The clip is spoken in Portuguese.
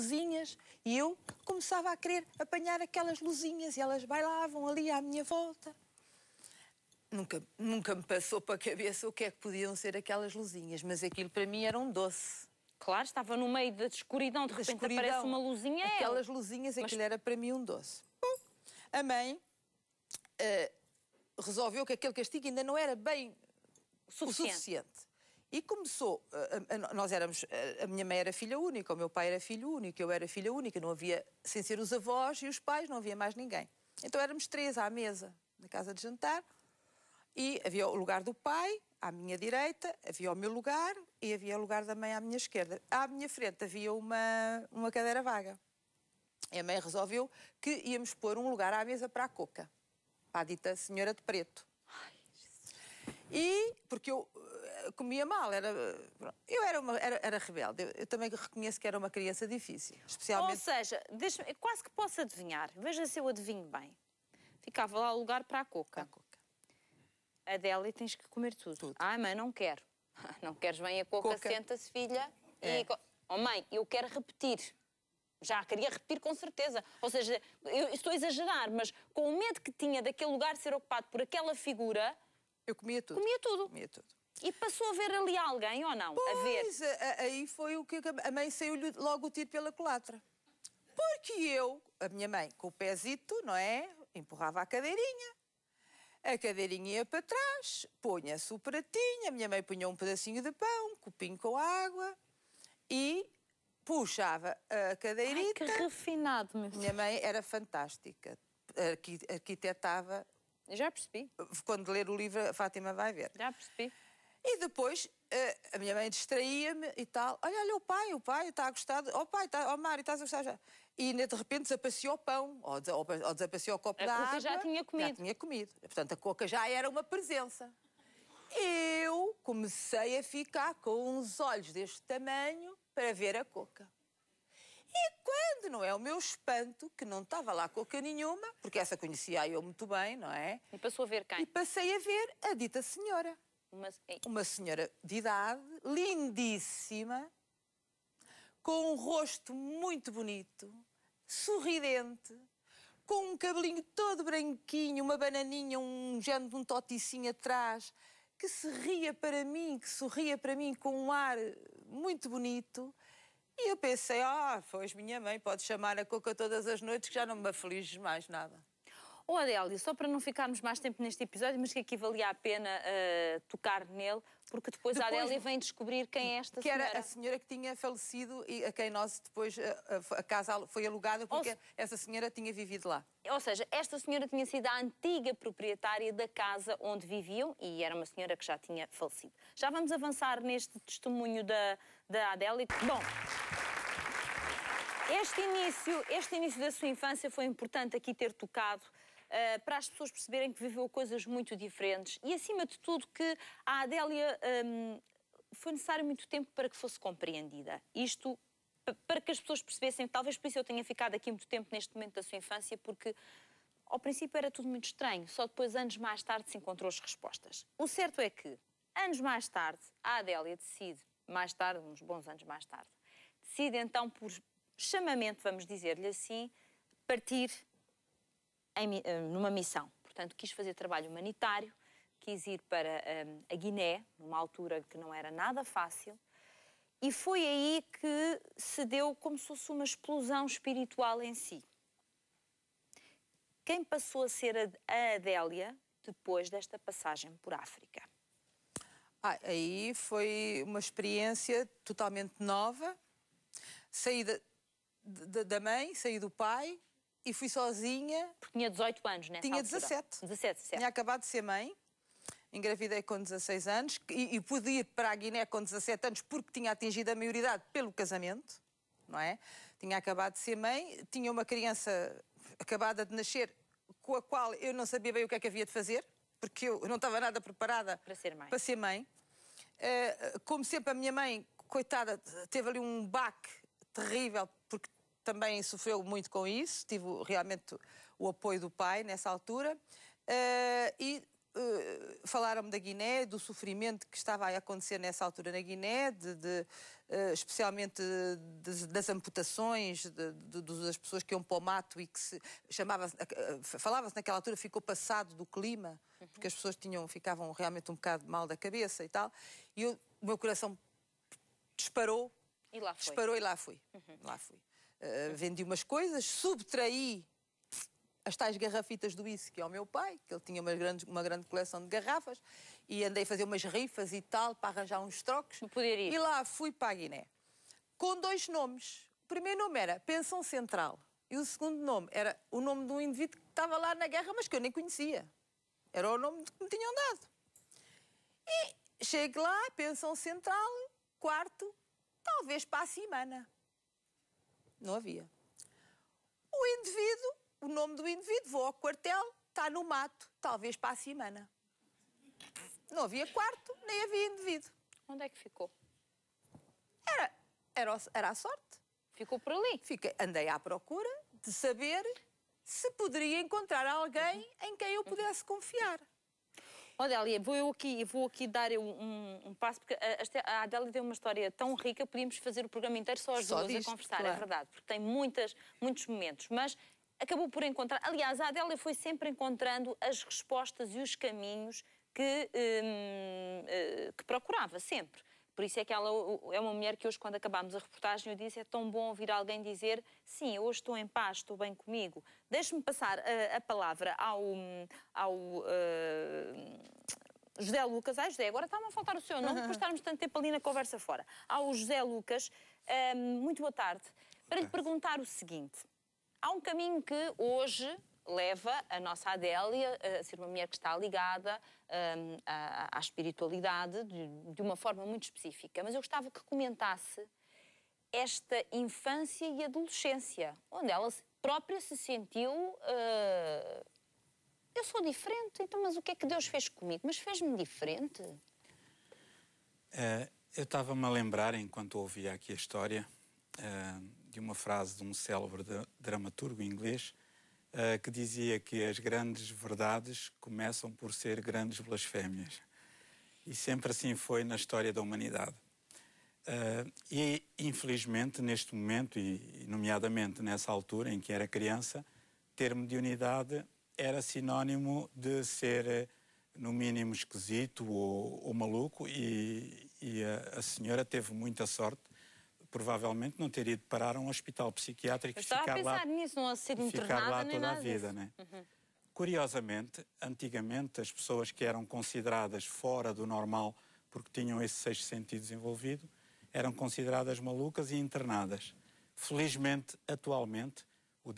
luzinhas e eu começava a querer apanhar aquelas luzinhas e elas bailavam ali à minha volta. Nunca me passou para a cabeça o que é que podiam ser aquelas luzinhas, mas aquilo para mim era um doce. Claro, estava no meio da escuridão, de repente aparece uma luzinha. Aquelas luzinhas, aquilo era para mim um doce. Bom, a mãe resolveu que aquele castigo ainda não era bem o suficiente. E começou, a minha mãe era filha única, o meu pai era filho único, eu era filha única, não havia, sem ser os avós e os pais, não havia mais ninguém. Então éramos 3 à mesa, na casa de jantar, e havia o lugar do pai, à minha direita, havia o meu lugar e havia o lugar da mãe à minha esquerda. À minha frente havia uma cadeira vaga. E a mãe resolveu que íamos pôr um lugar à mesa para a Coca, para a dita senhora de preto. E, porque eu comia mal, eu era rebelde. Eu também reconheço que era uma criança difícil, especialmente... Ou seja, quase que posso adivinhar, veja se eu adivinho bem. Ficava lá o lugar para a Coca. Adélia, tens que comer tudo. Ah, mãe, não quero. Não queres bem a Coca. Senta-se, filha. Oh, mãe, eu quero repetir. Já queria repetir com certeza. Ou seja, eu estou a exagerar, mas com o medo que tinha daquele lugar ser ocupado por aquela figura... Eu comia tudo. Comia tudo. E passou a ver ali alguém ou não? Pois, aí foi o que a mãe saiu-lhe logo o tiro pela culatra. Porque a minha mãe, com o pezito, não é? Empurrava a cadeirinha. A cadeirinha ia para trás, punha-se o pratinho, a minha mãe punha um pedacinho de pão, um copinho com água e puxava a cadeirita. Ai, que refinado, meu filho. Minha mãe era fantástica, arquitetava. Já percebi. Quando ler o livro, a Fátima vai ver. Já percebi. E depois a minha mãe distraía-me e tal. Olha, o pai está a gostar. Pai, Mário, estás a gostar já? E de repente desaparecia o pão, ou desaparecia o copo da água. A Coca já tinha comido. Já tinha comido. Portanto, a Coca já era uma presença. Eu comecei a ficar com uns olhos deste tamanho para ver a Coca. E quando não é o meu espanto, que não estava lá Coca nenhuma, porque essa conhecia eu muito bem, não é? E passou a ver quem? E passei a ver a dita senhora. Uma senhora de idade, lindíssima, com um rosto muito bonito, sorridente, com um cabelinho todo branquinho, uma bananinha, um género de um toticinho atrás, que se ria para mim, que sorria para mim com um ar muito bonito. E eu pensei, pois minha mãe pode chamar a Coca todas as noites que já não me afliges mais nada. Oh, Adélia, só para não ficarmos mais tempo neste episódio, mas que aqui valia a pena tocar nele, porque depois a Adélia vem descobrir quem é esta senhora. Que era a senhora que tinha falecido e a quem nós depois a casa foi alugada porque essa senhora tinha vivido lá. Ou seja, esta senhora tinha sido a antiga proprietária da casa onde viviam e era uma senhora que já tinha falecido. Já vamos avançar neste testemunho da Adélia. Bom, este início da sua infância foi importante aqui ter tocado para as pessoas perceberem que viveu coisas muito diferentes e, acima de tudo, que a Adélia foi necessário muito tempo para que fosse compreendida. Isto para que as pessoas percebessem, talvez por isso eu tenha ficado aqui muito tempo neste momento da sua infância, porque ao princípio era tudo muito estranho, só depois, anos mais tarde, se encontrou as respostas. O certo é que, anos mais tarde, a Adélia decide, mais tarde, uns bons anos mais tarde, decide então, por chamamento, vamos dizer-lhe assim, partir numa missão. Portanto, quis fazer trabalho humanitário, quis ir para a Guiné, numa altura que não era nada fácil, e foi aí que se deu como se fosse uma explosão espiritual em si. Quem passou a ser a Adélia depois desta passagem por África? Aí foi uma experiência totalmente nova. Saí da mãe, saí do pai e fui sozinha. Porque tinha 18 anos nessa altura. Tinha 17. 17, certo. Tinha acabado de ser mãe. Engravidei com 16 anos e pude ir para a Guiné com 17 anos porque tinha atingido a maioridade pelo casamento, não é? Tinha acabado de ser mãe, tinha uma criança acabada de nascer com a qual eu não sabia bem o que é que havia de fazer, porque eu não estava nada preparada para ser mãe. Como sempre, a minha mãe, coitada, teve ali um baque terrível, porque também sofreu muito com isso, tive realmente o apoio do pai nessa altura, e falaram-me da Guiné, do sofrimento que estava a acontecer nessa altura na Guiné, especialmente das amputações, das pessoas que iam para o mato e que falava-se naquela altura, ficou passado do clima, porque as pessoas ficavam realmente um bocado mal da cabeça e tal, e o meu coração disparou. E lá foi. Disparou e lá fui. Lá fui. Vendi umas coisas, subtraí as tais garrafitas do whisky ao meu pai, que ele tinha uma grande coleção de garrafas, e andei a fazer umas rifas e tal, para arranjar uns trocos. E lá fui para a Guiné. Com 2 nomes. O primeiro nome era Pensão Central. E o segundo nome era o nome de um indivíduo que estava lá na guerra, mas que eu nem conhecia. Era o nome que me tinham dado. E chego lá, Pensão Central, quarto, talvez para a semana. Não havia. O nome do indivíduo, vou ao quartel, está no mato, talvez para a semana. Não havia quarto, nem havia indivíduo. Onde é que ficou? Era a sorte. Ficou por ali? Andei à procura de saber se poderia encontrar alguém em quem eu pudesse confiar. Adélia, vou aqui dar um passo, porque a Adélia tem uma história tão rica, podíamos fazer o programa inteiro só as duas a conversar, claro. É verdade, porque tem muitos momentos, mas acabou por encontrar... Aliás, a Adélia foi sempre encontrando as respostas e os caminhos que procurava, sempre. Por isso é que ela é uma mulher que hoje, quando acabámos a reportagem, eu disse, é tão bom ouvir alguém dizer, sim, hoje estou em paz, estou bem comigo. Deixe-me passar a palavra ao José Lucas. José, agora está-me a faltar o seu nome, depois estarmos tanto tempo ali na conversa fora. Ao José Lucas, muito boa tarde. Para lhe perguntar o seguinte, há um caminho que hoje leva a nossa Adélia a ser uma mulher que está ligada à espiritualidade de uma forma muito específica. Mas eu gostava que comentasse esta infância e adolescência, onde ela própria se sentiu... eu sou diferente, então, mas o que é que Deus fez comigo? Mas fez-me diferente? Eu estava-me a lembrar, enquanto ouvia aqui a história, de uma frase de um célebre dramaturgo inglês, que dizia que as grandes verdades começam por ser grandes blasfémias. E sempre assim foi na história da humanidade. E, infelizmente, neste momento, e nomeadamente nessa altura em que era criança, ter mediunidade era sinónimo de ser, no mínimo, esquisito ou maluco, e a senhora teve muita sorte, provavelmente, não ter ido parar a um hospital psiquiátrico e ficar lá, nisso, não ser ficar lá toda a vida, né? Curiosamente, antigamente, as pessoas que eram consideradas fora do normal porque tinham esse sexto sentido desenvolvido, eram consideradas malucas e internadas. Felizmente, atualmente, o